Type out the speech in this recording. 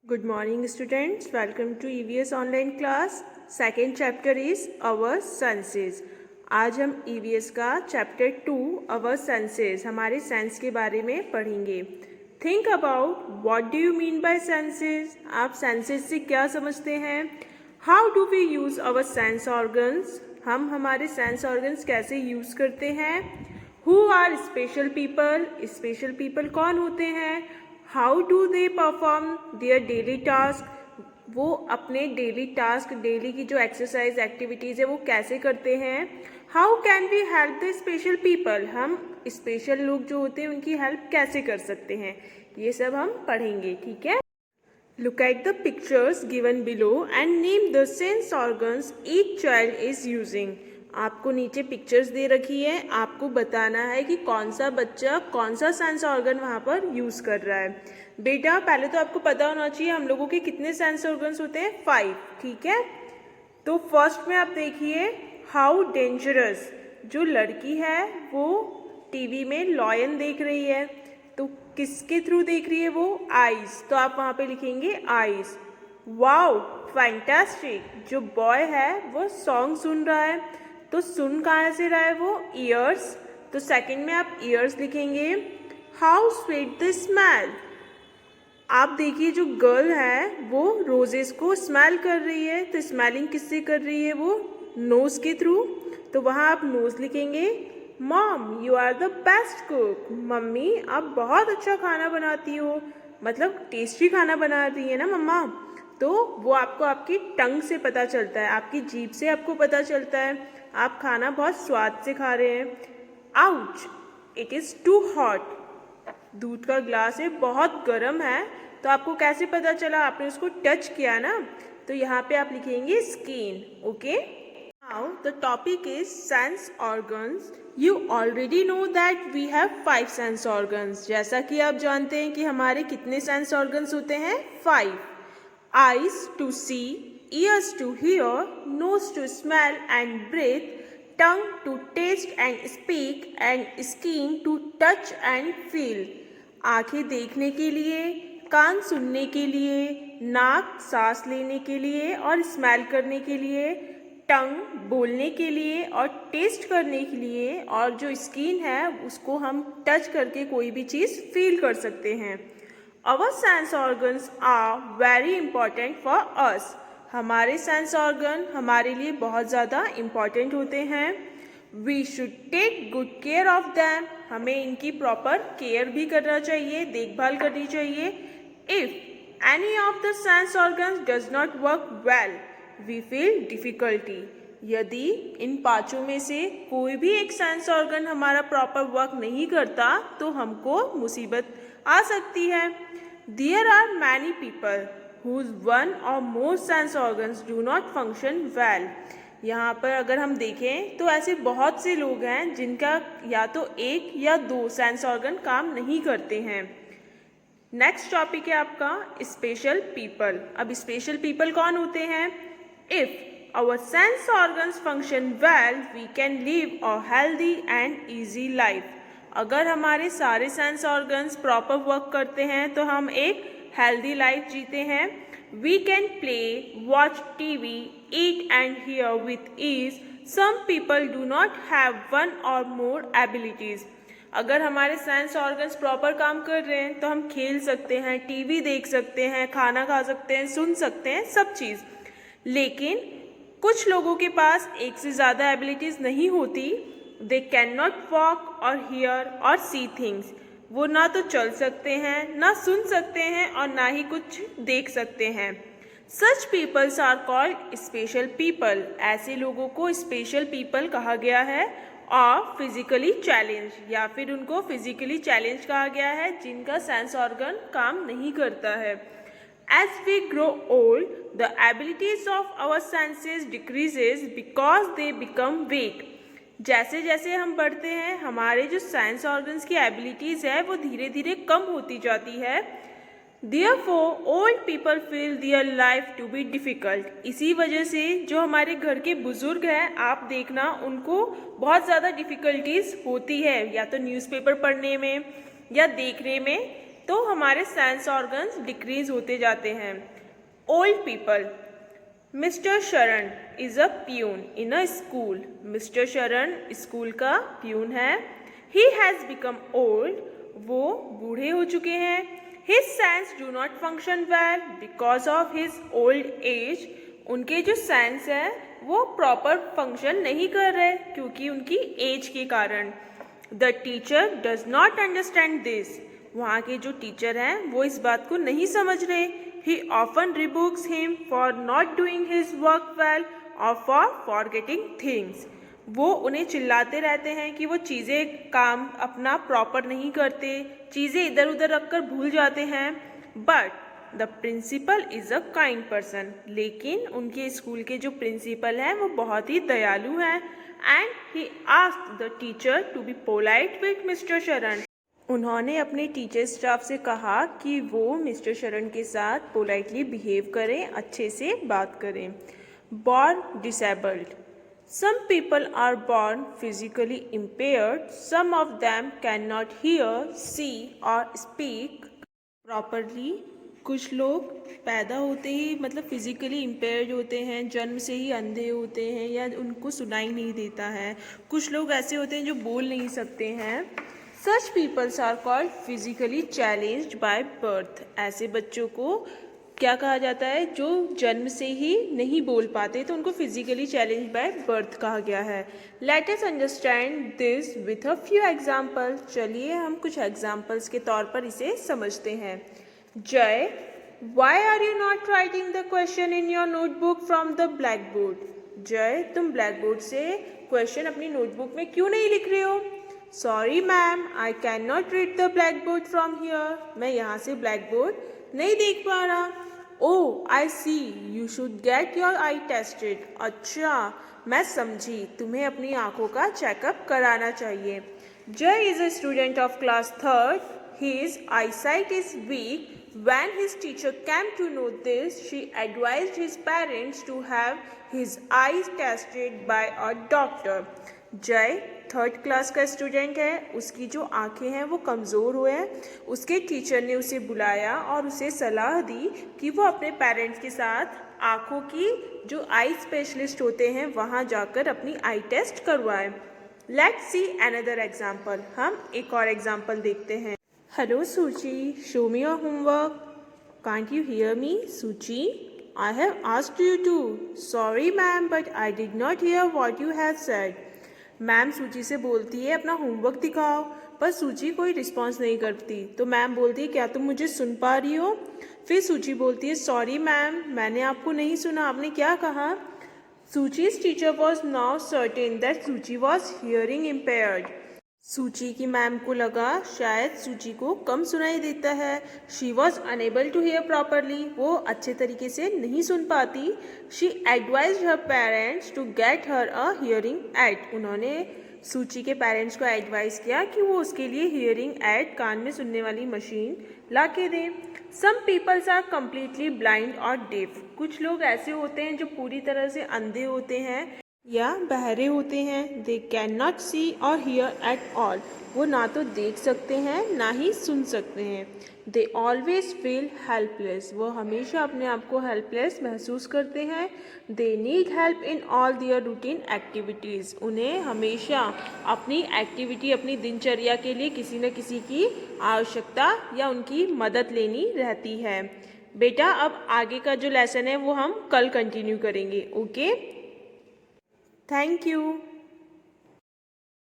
Good morning students, welcome to EVS online class. Second chapter is our senses. आज हम EVS का chapter 2 our senses हमारे sense के बारे में पढ़ेंगे. Think about what do you mean by senses? आप senses से क्या समझते हैं? How do we use our sense organs? हम हमारे sense organs कैसे use करते हैं? Who are special people? Special people कौन होते हैं? How do they perform their daily task? वो अपने डेली टास्क, डेली की जो एक्सरसाइज एक्टिविटीज़ है वो कैसे करते हैं? How can we help the special people? हम स्पेशल लोग जो होते हैं उनकी हेल्प कैसे कर सकते हैं? ये सब हम पढ़ेंगे, ठीक है. Look at the pictures given below and name the sense organs each child is using. आपको नीचे पिक्चर्स दे रखी है, आपको बताना है कि कौन सा बच्चा कौन सा सेंस ऑर्गन वहाँ पर यूज़ कर रहा है. बेटा पहले तो आपको पता होना चाहिए हम लोगों के कितने सेंस ऑर्गन्स होते हैं, 5, ठीक है. तो फर्स्ट में आप देखिए हाउ डेंजरस. जो लड़की है वो टीवी में लॉयन देख रही है, तो किसके थ्रू देख रही है वो? आइज. तो आप वहाँ पे लिखेंगे आइज. Wow fantastic. जो बॉय है वो सॉन्ग सुन रहा है, तो सुन कहाँ से रहा है वो? ईयर्स. तो सेकंड में आप ईयर्स लिखेंगे. How sweet the smell. आप देखिए जो गर्ल है वो रोजेस को स्मेल कर रही है, तो स्मेलिंग किससे कर रही है वो? नोज के थ्रू. तो वहाँ आप नोज लिखेंगे. Mom you are the best cook. Mummy आप बहुत अच्छा खाना बनाती हो, मतलब टेस्टी खाना बना रही है ना मम्मा. तो वो आपको आपकी टंग से पता चलता है, आपकी जीभ से आपको पता चलता है आप खाना बहुत स्वाद से खा रहे हैं. Ouch it is too hot. दूध का ग्लास है, बहुत गर्म है. तो आपको कैसे पता चला? आपने उसको टच किया ना. तो यहाँ पे आप लिखेंगे skin. Okay. Now the topic is sense organs. You already know that we have 5 sense organs. जैसा कि आप जानते हैं कि हमारे कितने सेंस ऑर्गन्स होते हैं? 5. Eyes to see, ears to hear, nose to smell and breathe, tongue to taste and speak, and skin to touch and feel. आँखें देखने के लिए, कान सुनने के लिए, नाक सांस लेने के लिए और स्मेल करने के लिए, टंग बोलने के लिए और टेस्ट करने के लिए, और जो स्किन है उसको हम टच करके कोई भी चीज़ फील कर सकते हैं. Our sense organs are very important for us. हमारे सेंस ऑर्गन हमारे लिए बहुत ज़्यादा इम्पॉर्टेंट होते हैं. We should take good care of them. हमें इनकी प्रॉपर केयर भी करना चाहिए, देखभाल करनी चाहिए. If any of the sense organs does not work well, we feel difficulty. यदि इन 5 में से कोई भी एक सेंस ऑर्गन हमारा प्रॉपर वर्क नहीं करता तो हमको मुसीबत आ सकती है. There are many people whose one or more sense organs do not function well. यहाँ पर अगर हम देखें तो ऐसे बहुत से लोग हैं जिनका या तो 1 या 2 सेंस ऑर्गन काम नहीं करते हैं. नेक्स्ट टॉपिक है आपका स्पेशल पीपल. अब स्पेशल पीपल कौन होते हैं? If our sense organs function well, we can live a healthy and easy life. अगर हमारे सारे सेंस ऑर्गन्स प्रॉपर वर्क करते हैं तो हम एक हेल्दी लाइफ जीते हैं. We can play, watch TV, eat and hear with ease. Some people do not have 1 or more abilities. अगर हमारे सेंस ऑर्गन्स प्रॉपर काम कर रहे हैं तो हम खेल सकते हैं, टीवी देख सकते हैं, खाना खा सकते हैं, सुन सकते हैं, सब चीज़. लेकिन कुछ लोगों के पास एक से ज़्यादा एबिलिटीज़ नहीं होती. दे कैन नॉट वॉक और हियर और सी थिंग्स. वो ना तो चल सकते हैं, ना सुन सकते हैं और ना ही कुछ देख सकते हैं. Such peoples are called special people. ऐसे लोगों को स्पेशल पीपल कहा गया है. और फिजिकली चैलेंज, या फिर उनको फिजिकली चैलेंज कहा गया है जिनका सेंस ऑर्गन काम नहीं करता है. As we grow old, the abilities of our senses decreases because they become weak. जैसे जैसे हम बढ़ते हैं हमारे जो सेंस ऑर्गन्स की एबिलिटीज़ है वो धीरे धीरे कम होती जाती है. Therefore, old people feel their life to be difficult. इसी वजह से जो हमारे घर के बुज़ुर्ग हैं आप देखना उनको बहुत ज़्यादा डिफ़िकल्टीज़ होती है, या तो न्यूज़पेपर पढ़ने में या देखने में तो हमारे सेंस ऑर्गन्स डिक्रीज होते जाते हैं। ओल्ड पीपल, मिस्टर शरण is a peon in a school. Mister शरण स्कूल का प्यून है। ही हैज़ बिकम ओल्ड, वो बूढ़े हो चुके हैं। His sense do not function well because of his old age, उनके जो सेंस है वो प्रॉपर फंक्शन नहीं कर रहे क्योंकि उनकी एज के कारण। The teacher does not understand this, वहाँ के जो टीचर हैं वो इस बात को नहीं समझ रहे। ही often rebukes him for not doing his work well or for forgetting things, वो उन्हें चिल्लाते रहते हैं कि वो चीज़ें काम अपना प्रॉपर नहीं करते, चीज़ें इधर उधर रखकर भूल जाते हैं। But the principal is a kind person, लेकिन उनके स्कूल के जो प्रिंसिपल हैं वो बहुत ही दयालु हैं। And he asked the teacher to be polite with mister Sharan, उन्होंने अपने टीचर स्टाफ से कहा कि वो मिस्टर शरण के साथ पोलाइटली बिहेव करें, अच्छे से बात करें। Born disabled, some people are born physically impaired, some of them can not hear, see और स्पीक प्रॉपरली। कुछ लोग पैदा होते ही मतलब फिजिकली इम्पेयर्ड होते हैं, जन्म से ही अंधे होते हैं या उनको सुनाई नहीं देता है। कुछ लोग ऐसे होते हैं जो बोल नहीं सकते हैं। Such peoples are called physically challenged by birth, ऐसे बच्चों को क्या कहा जाता है, जो जन्म से ही नहीं बोल पाते तो उनको फिजिकली चैलेंज बाय बर्थ कहा गया है। Let us understand this with a few example, चलिए हम कुछ एग्जाम्पल्स के तौर पर इसे समझते हैं। Jay, why are you not writing the question in your notebook from the blackboard? Jay, तुम ब्लैक बोर्ड से क्वेश्चन अपनी नोटबुक में क्यों नहीं लिख रहे हो? Sorry ma'am, I can not read the blackboard from here, मैं यहाँ से ब्लैक बोर्ड नहीं देख पा रहा। Oh I see, you should get your eye tested, अच्छा मैं समझी, तुम्हें अपनी आँखों का चेकअप कराना चाहिए। जय is a student of class 3rd, his eyesight is weak. When his teacher came to know this, she advised his parents to have his eyes tested by a doctor. जय 3rd क्लास का student है, उसकी जो आंखें हैं वो कमज़ोर हुए हैं। उसके टीचर ने उसे बुलाया और उसे सलाह दी कि वो अपने पेरेंट्स के साथ आँखों की जो आई स्पेशलिस्ट होते हैं वहाँ जाकर अपनी आई टेस्ट करवाएं। लेट्स सी अनदर एग्जाम्पल, हम एक और एग्जाम्पल देखते हैं। हेलो सूची, show me your homework. Can't you hear me सूची? I have asked you to. Sorry ma'am, but I did not hear what you have said. Ma'am सूची से बोलती है अपना होमवर्क दिखाओ, पर सूची कोई रिस्पॉन्स नहीं करती। तो मैम बोलती है क्या तुम मुझे सुन पा रही हो? फिर सूची बोलती है सॉरी मैम, मैंने आपको नहीं सुना, आपने क्या कहा? Suchi's teacher was now certain that Suchi was hearing impaired. Suchi की मैम को लगा शायद सूची को कम सुनाई देता है। She was unable to hear properly, वो अच्छे तरीके से नहीं सुन पाती। She advised her parents to get her a hearing aid, उन्होंने सूची के पेरेंट्स को एडवाइस किया कि वो उसके लिए हियरिंग एड, कान में सुनने वाली मशीन ला के दें। सम पीपल्स आर कम्प्लीटली ब्लाइंड और डेफ, कुछ लोग ऐसे होते हैं जो पूरी तरह से अंधे होते हैं या बहरे होते हैं। दे कैन नॉट सी और हियर एट ऑल, वो ना तो देख सकते हैं ना ही सुन सकते हैं। दे ऑलवेज फील हेल्पलेस, वो हमेशा अपने आप को हेल्पलेस महसूस करते हैं। They need help in all their routine activities, उन्हें हमेशा अपनी एक्टिविटी, अपनी दिनचर्या के लिए किसी न किसी की आवश्यकता या उनकी मदद लेनी रहती है। बेटा अब आगे का जो लेसन है वो हम कल कंटिन्यू करेंगे। Okay, thank you.